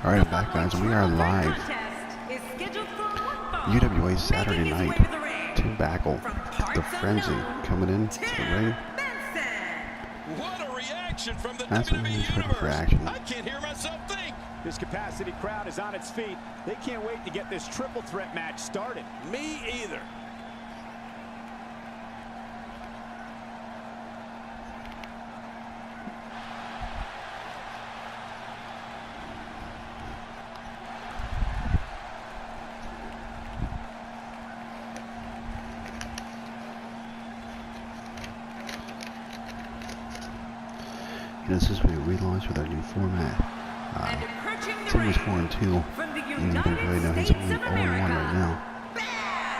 Alright, I'm back, guys. We are live. UWA Saturday Night to Bachle. The Frenzy coming in to the ring. What a reaction from the That's what WWE we're ready for action. I can't hear myself think. This capacity crowd is on its feet. They can't wait to get this triple threat match started. Me either. This is where we relaunch with our new format. Team was 4-2 in UWA. Now he's only 0-1 right now.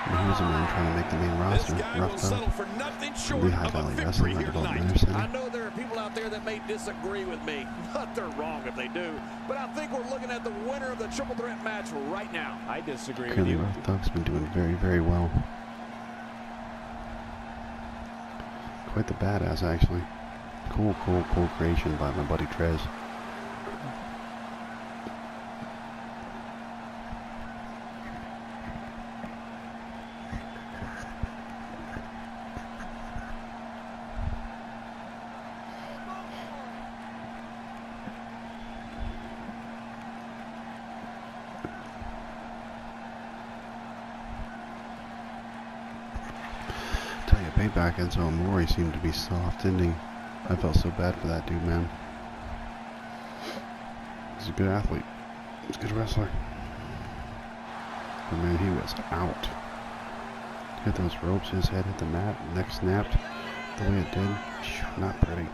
And here's a man trying to make the main roster. Ruff, Lehigh Valley Wrestling, my development center. I know there are people out there that may disagree with me, but they're wrong if they do. But I think we're looking at the winner of the triple threat match right now. I disagree Currently, with you. Ruff Thug's been doing very, very well. Quite the badass, actually. Cool creation by my buddy Trez. Tell you, payback Enzo Amore seemed to be soft, didn't he? I felt so bad for that dude, man. He's a good athlete. He's a good wrestler. But man, he was out. Hit those ropes, his head hit the mat, neck snapped the way it did. Not pretty.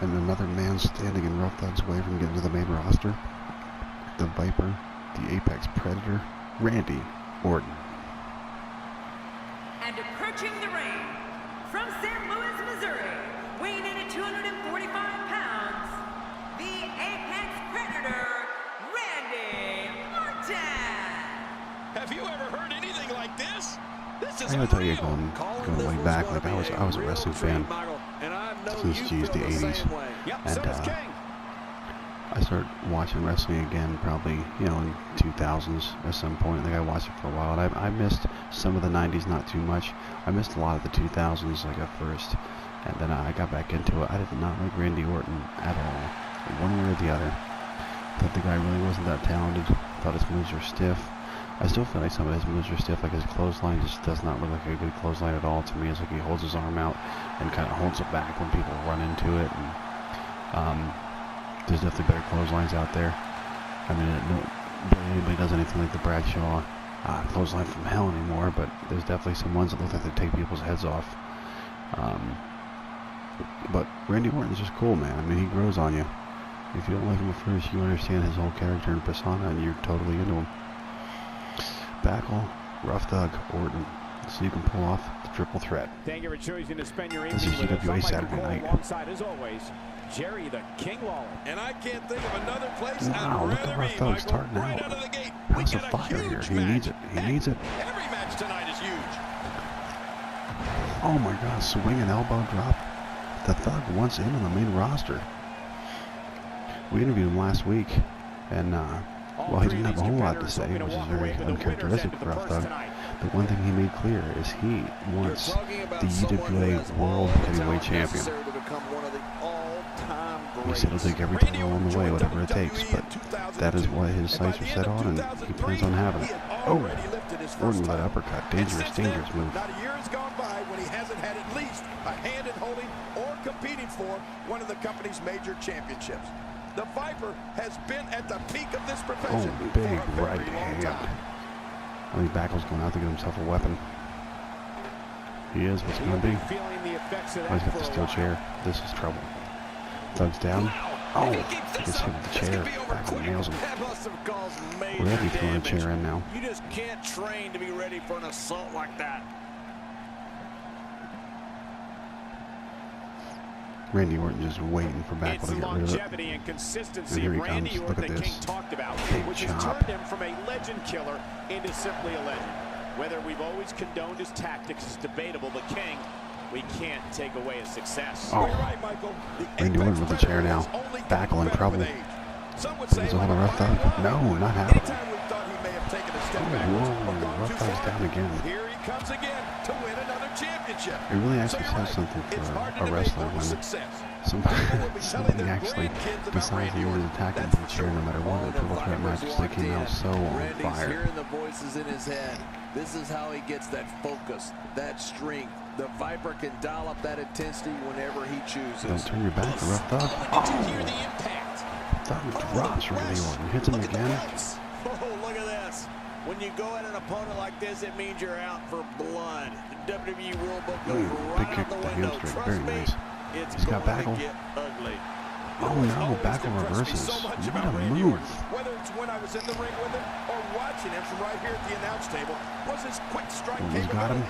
And another man standing in Ruff Thug's way from getting to the main roster. The Viper, the Apex Predator, Randy Orton. And approaching the ring from St. Louis, Missouri, weighing in at 245 pounds, the Apex Predator, Randy Orton. Have you ever heard anything like this? This is I gotta tell you, unreal. going way back, like I was a wrestling fan since the 80s, and I started watching wrestling again probably, in 2000s at some point. I think I watched it for a while, and I missed some of the 90s, not too much. I missed a lot of the 2000s, like at first, and then I got back into it. I did not like Randy Orton at all, one way or the other. Thought the guy really wasn't that talented. Thought his moves were stiff. I still feel like some of his moves are stiff, like his clothesline just does not look like a good clothesline at all to me. It's like he holds his arm out and kind of holds it back when people run into it. And there's definitely better clotheslines out there. I mean, barely anybody does anything like the Bradshaw clothesline from hell anymore, but there's definitely some ones that look like they take people's heads off. But Randy Orton's just cool, man. I mean, he grows on you. If you don't like him at first, you understand his whole character and persona, and you're totally into him. Bachle, Ruff Thug, Orton. So you can pull off the triple threat. Thank you for choosing to spend your This is UWA Saturday Night. Alongside, as always, Jerry the King Lawler. And I can't think of another place Wow, I'd look at rather Ruff be, Thug Michael. starting Right out. out of the gate. House We of get a fire here. huge He match. needs it. He needs it. Every match tonight is huge. Oh my God, swing and elbow drop. The Thug once in on the main roster. We interviewed him last week, and well, he didn't have a whole lot to say, which is very uncharacteristic for Ruff Thug. The one thing he made clear is he wants the UWA World Heavyweight Champion. He said he'll take every title along the way, whatever it takes, but that is what his sights are set on, and he plans on having it. Oh, Orton with that uppercut. Dangerous, dangerous move. Not a year has gone by when he hasn't had at least a hand in holding or competing for one of the company's major championships. The Viper has been at the peak of this profession. Oh, big right hand. I think Bachle's going out to get himself a weapon. He is what's going to be. Oh, he's got the steel chair. This is trouble. Thug's down. Oh, he gets hit with the chair. Bachle nails him. We're ready throwing a chair in now. You just can't train to be ready for an assault like that. Randy Orton just waiting for Bachle to get rid of it. And consistency And here he Randy comes. Look Orton at that this. King talked about, Big which has chop. turned him from a legend killer into simply a legend. Whether we've always condoned his tactics is debatable, but King, we can't take away his success. Oh. You're right, Michael. Randy Orton with the chair now. Bachle in trouble. Is all the Rough Thug? No, not happening. Whoa, Rough Thug's down again. Here he comes again to win another championship. It really actually says something for a wrestler when somebody actually decides he was attacking the chair no matter what. The triple threat matches, they came out so on fire. Hearing the voices in his head. This is how he gets that focus, that strength. The Viper can dial up that intensity whenever he chooses. Don't turn your back, the Rough Thug. Thug drops Randy Orton, hits him again. Oh, look at this. When you go at an opponent like this, it means you're out for blood. The WWE rulebook goes big right kick out the to the window. hamstring, Trust very me, nice. it's He's got going Bachle. to get ugly. Oh no, Bachle reverses. What a move. Whether it's when I was in the ring with him or watching him from right here at the announce table, was his quick strike He's got him.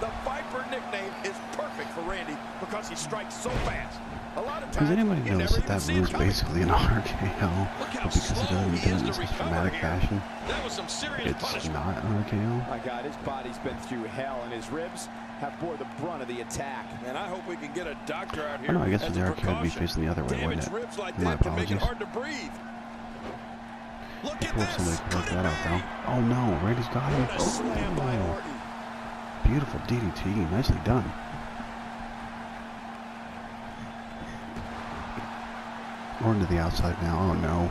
The Viper nickname is perfect for Randy because he strikes so fast. A lot of times, Does anybody notice that that move's basically an RKO, but because he doesn't do it in such dramatic fashion, it's not an RKO? My God, his body's been through hell, and his ribs have bore the brunt of the attack. And I hope we can get a doctor out here. Oh no, I guess as the a RKO would be facing the other way, Damaged wouldn't ribs like it? My that can make it apologies. hard to breathe. Look I at hope this. somebody could work that out though. Oh no, Randy's got him. What a slam by Oh, Orton. beautiful DDT, nicely done. Orton to the outside now. Oh no.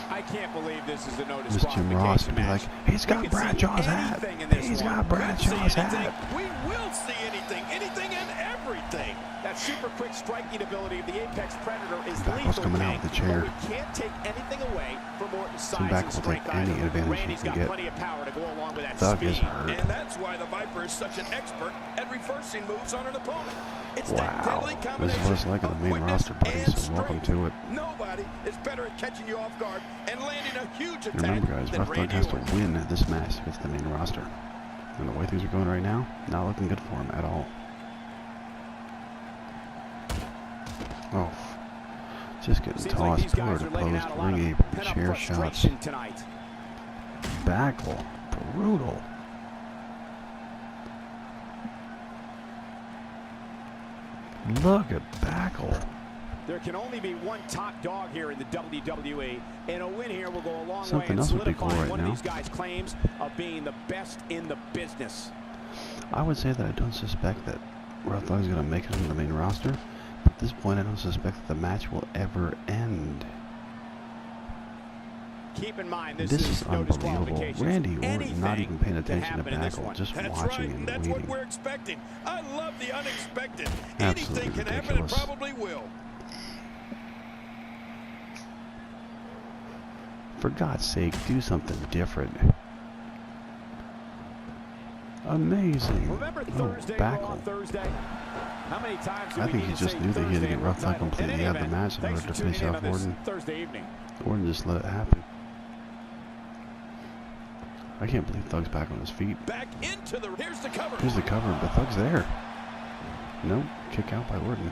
I can't believe this is a no This Jim Ross would be like, he's got Bradshaw's hat. He's got Bradshaw's hat. We will see anything and everything. That super quick striking ability of the Apex Predator is Bachle's lethal, coming out King, with the chair. but we can't take anything away from Orton's So size Bachle and will strength take any either. advantage he Randy's can got get. plenty of power to go along with that Thug speed. is hurt. And that's why the Viper is such an expert at reversing moves on an opponent. It's that Wow. deadly This combination is what it's like on of the main quickness roster, buddies, and so welcome strength. to it. Nobody is better at catching you off guard and landing a huge attack Remember guys, than Rough Thug Randy has to Orton. win this match against the main roster. And the way things are going right now, not looking good for him at all. Oh, just getting Seems like tossed these guys toward are letting opposed out a lot ring of apron, pent-up chair shots. frustration tonight. Bachle, brutal. Look at Bachle. There can only be one top dog here in the WWE, and a win here will go a long way Something in else would be cool solidifying right one now. of these guys' claims of being the best in the business. I would say that I don't suspect that Rough Thug is going to make it on the main roster, but at this point I don't suspect that the match will ever end. Keep in mind, This this is no unbelievable. disqualifications. Randy Orton not Anything even paying can attention to happen in this Bachle, one. just That's watching right, and that's what waiting. we're expecting. I love the unexpected. Absolutely Anything can happen and ridiculous. probably will. For God's sake, do something different. Amazing. Remember Oh, Thursday, Raw Bachle. Thursday? How many times do I we think need he to just say knew that he had to Thursday get Rough Thug title? completely In any out of the event, match in thanks order to for finish tuning in off on this Orton. Thursday evening. Orton just let it happen. I can't believe Thug's back on his feet. Back into the, here's the cover. Here's the cover, but Thug's there. Nope, kick out by Orton.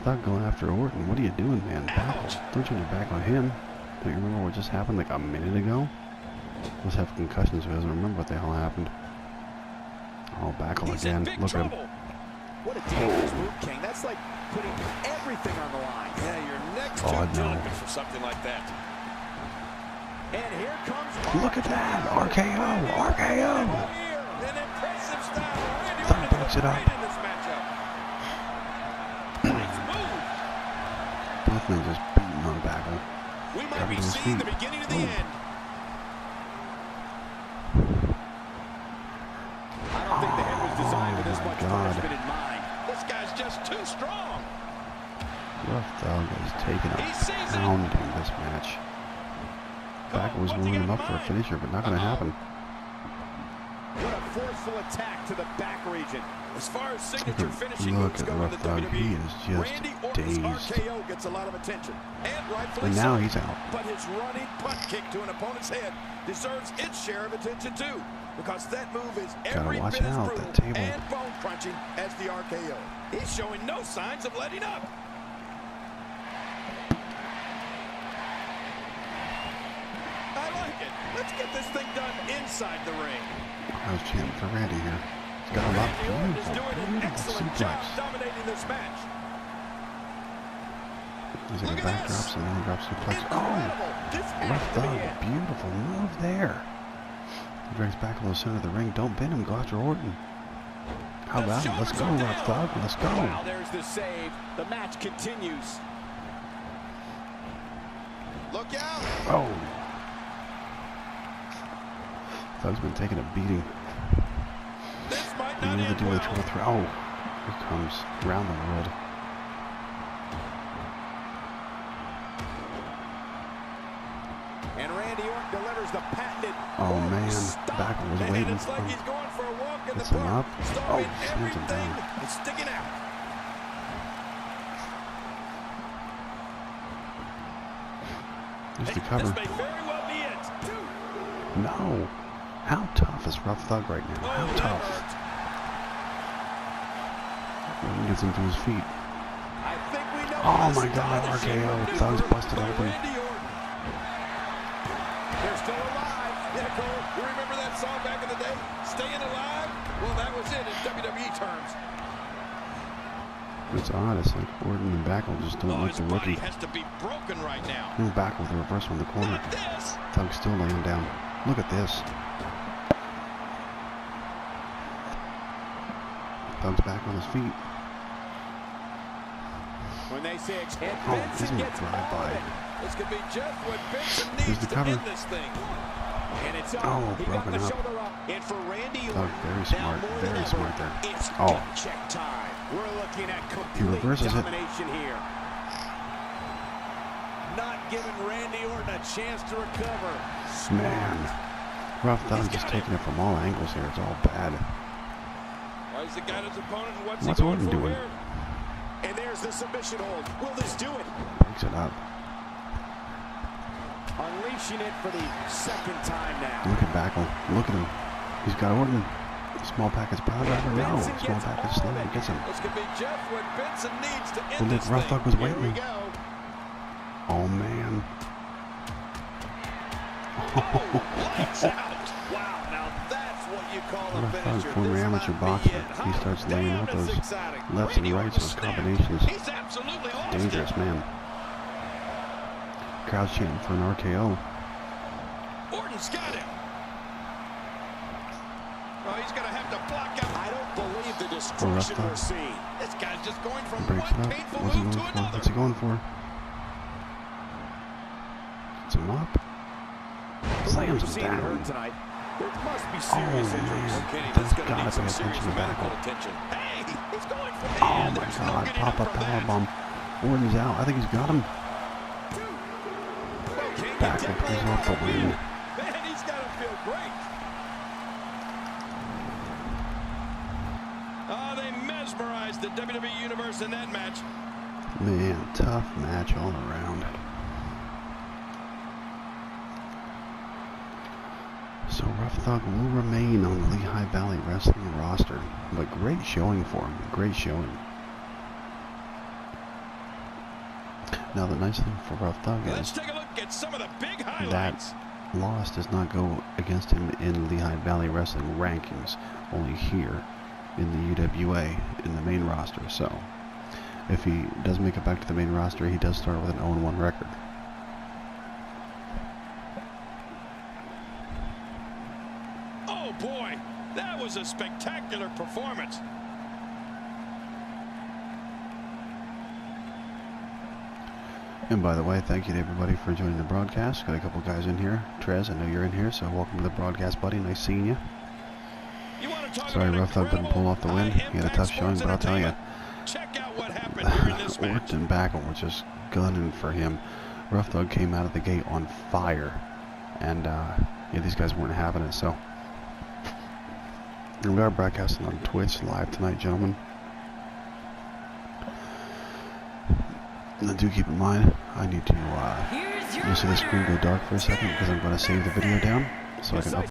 Thug going after Orton. What are you doing, man? Bachle, don't turn your back on him. Don't you remember what just happened like a minute ago? Must have concussions, so he doesn't remember what the hell happened. Oh, Bachle He's in again. big Look at him. trouble. What a dangerous move, King. That's like putting everything on the line. Yeah, your neck's Oh, too no. delicate for something like that. And here comes Look at that! RKO! RKO! An impressive style. Randy Thug Orton breaks it is up. great in this matchup. Nice move. Both men just beating on Bachle. We might Cover be to his seeing the feet. beginning of the Oh. end. I don't think the head was designed with this Oh, my much God. punishment in mind. This guy's just too strong. Rough Thug is taking He sees a it. pounding this match. Bachle was warming him up for a finisher, but not going to happen. What a forceful attack to the back region. As far as signature finishing Look moves at go in the Rough Thug. WWE, He is just Randy Orton's dazed. RKO gets a lot of attention, and rightfully And now so. he's out. But his running punt kick to an opponent's head deserves its share of attention too, because that move is every watch bit as out, brutal that table. and bone-crunching as the RKO. He's showing no signs of letting up. I like it. Let's get this thing done inside the ring. I was chanting for Randy here. He's got a lot of Orton is beautiful, doing an excellent job suplex. dominating this match. He's like a back drops and then he drops suplex. Incredible. This Oh! has Left to be thumb. it. Beautiful move there. He drags back to the center of the ring. Don't pin him. Go after Orton. How about it? Let's go, Rough Thug. Let's go. Wow, there's the save. The match continues. Look out. Oh. Thug's been taking a beating. This might He not needed to end do the well. triple threat. Oh. Here comes round the world. And Randy Orton delivers the patented. Oh, Orton man. stop. Bachle was And waiting it's for like him. he's going for a walk in the Gets him park. up. Stopping Oh, slams him everything down. and sticking out. Here's the This cover. may very well be it. No. How tough is Rough Thug right now? How that tough? hurt. Orton gets him to his feet. I think we know Oh this my God, astonishing RKO. maneuver Thug's busted by open. Randy Orton. They're still alive. Yeah, Cole, you remember that song back in the day? Staying alive? Well, that was it in WWE terms. It's odd. It's like Orton and Bachle just don't look His the body rookie. has to be broken right now. And Bachle with the reversal in the corner. Look at this. Thug's still laying down. Look at this. Thug's back on his feet. When they say Oh, Benson isn't it gets drive all by? of it. This could be just what Benson Here's needs the to cover. end this thing. And it's up. Oh, He got broken the up. shoulder up. And for Randy Thug, Orton, very now smart. more Very than smart ever, there. it's Oh. gut check time. We're looking at He complete reverses it. domination here. Not giving Randy Orton a chance to recover. Man. Rough Thug just taking it from all angles here. It's all bad. Well, he's the guy his opponent. And what's What's he going Orton for doing? here? And there's the submission hold. Will this do it? Breaks it up. Unleashing it for the second time now. Look at Bachle. Look at him. He's got Orton. Small package power driver. No. Benson Small gets package all of slam. it. Gets him. This could be just what Benson needs to Well, end look, this Rough thing. Thug was Here we waiting. go. Oh, man. Lights out. Wow, now that's what you call a Rough Thug, finisher. former This amateur might be boxer. it. He starts laying Damn, out it's those exciting. lefts Randy and rights, Orton those snapped. combinations. He's absolutely lost Dangerous, it. man. Crowd's chanting for an RKO. Orton's got him. Oh, he's going to have to block out. I don't believe the Rough destruction Thug. we're seeing. This guy's just going from Breaks one it up. painful What's he move going to for? another. What's he going for? Gets him up. Slams We've him seen hurt down. tonight. There must be Oh, serious injuries. man. Okay, Thug's that's going to gotta need some pay serious attention to medical Bachle. attention. Hey, he's going for the Oh, end. my There's no God. getting Pop up up from that. powerbomb. Orton's out. I think he's got him. Okay, Bachle pulls off the win. Man, he's got to feel great. Oh, they mesmerized the WWE Universe in that match. Man, tough match all around. So Rough Thug will remain on the Lehigh Valley Wrestling roster. But great showing for him. Great showing. Now the nice thing for Rough Thug Let's is take a look at some of the big that highlights. loss does not go against him in Lehigh Valley Wrestling rankings. Only here in the UWA in the main roster. So if he does make it back to the main roster, he does start with an 0-1 record. Oh boy, that was a spectacular performance. And by the way, thank you to everybody for joining the broadcast. Got a couple guys in here. Trez, I know you're in here, so welcome to the broadcast, buddy. Nice seeing you. You want to talk Sorry, about Ruff Thug didn't pull off the win. He had a high-impact tough showing, sports but I'll tell you, entertainment? Check out what happened during this match. Orton and Bachle were just gunning for him. Rough Thug came out of the gate on fire, and yeah, these guys weren't having it. So and we are broadcasting on Twitch live tonight, gentlemen. And do keep in mind, I need to Here's your you'll see the screen go dark for a second because I'm going to save the video down so I can upload